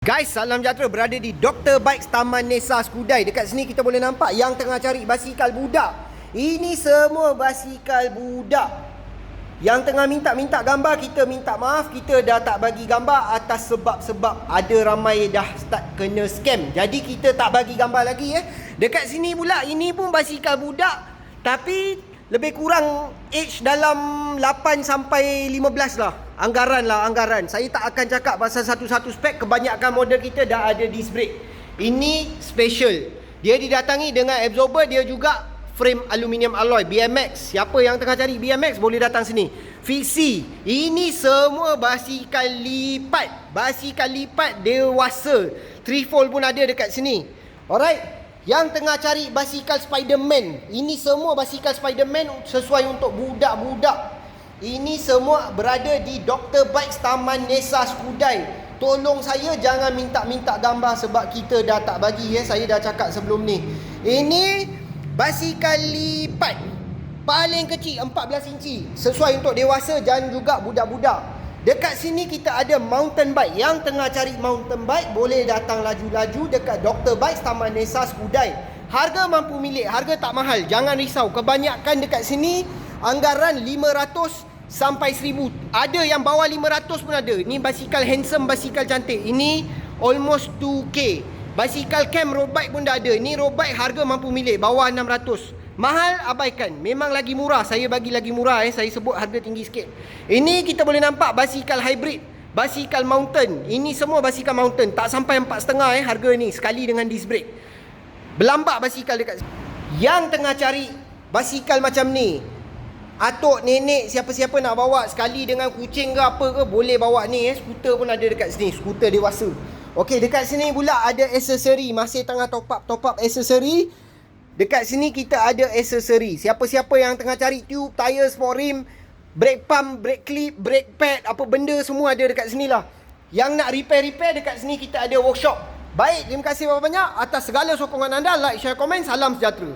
Guys, salam sejahtera, berada di Dr. Bikes Taman Nesa Skudai. Dekat sini kita boleh nampak yang tengah cari basikal budak. Ini semua basikal budak. Yang tengah minta gambar, kita minta maaf, kita dah tak bagi gambar atas sebab-sebab ada ramai dah start kena scam. Jadi kita tak bagi gambar lagi. Dekat sini pula, ini pun basikal budak, tapi lebih kurang age dalam 8 sampai 15 lah. Anggaran. Saya tak akan cakap pasal satu-satu spek. Kebanyakan model kita dah ada disc brake. Ini special. Dia didatangi dengan absorber, dia juga frame aluminium alloy BMX. Siapa yang tengah cari BMX boleh datang sini. Fixie. Ini semua basikal lipat. Basikal lipat dewasa. Trifold pun ada dekat sini. Alright. Yang tengah cari basikal Spiderman. Ini semua basikal Spiderman sesuai untuk budak-budak. Ini semua berada di Dr. Bikes Taman Nesa Skudai. Tolong saya jangan minta gambar sebab kita dah tak bagi. Saya dah cakap sebelum ni. Ini basikal lipat. Paling kecil 14 inci. Sesuai untuk dewasa dan juga budak-budak. Dekat sini kita ada mountain bike. Yang tengah cari mountain bike boleh datang laju-laju dekat Dr. Bikes Taman Nesa Skudai. Harga mampu milik, harga tak mahal. Jangan risau. Kebanyakan dekat sini anggaran 500 sampai 1000. Ada yang bawah 500 pun ada. Ni basikal handsome, basikal cantik. Ini almost 2K. Basikal camp road bike pun dah ada. Ni road bike harga mampu milik bawah 600. Mahal abaikan. Memang lagi murah. Saya bagi lagi murah. Saya sebut harga tinggi sikit. Ini kita boleh nampak basikal hybrid, basikal mountain. Ini semua basikal mountain. Tak sampai 4,5 harga ni sekali dengan disc brake. Berlambak basikal dekat sini. Yang tengah cari basikal macam ni, atuk, nenek, siapa-siapa nak bawa sekali dengan kucing ke apa ke, boleh bawa ni. Skuter pun ada dekat sini, skuter dewasa. Okey, dekat sini pula ada aksesori. Masih tengah top up aksesori. Dekat sini kita ada aksesori. Siapa-siapa yang tengah cari tube, tire, sport rim, brake pump, brake clip, brake pad, apa benda semua ada dekat sini lah. Yang nak repair dekat sini kita ada workshop. Baik, terima kasih banyak atas segala sokongan anda. Like, share, komen. Salam sejahtera.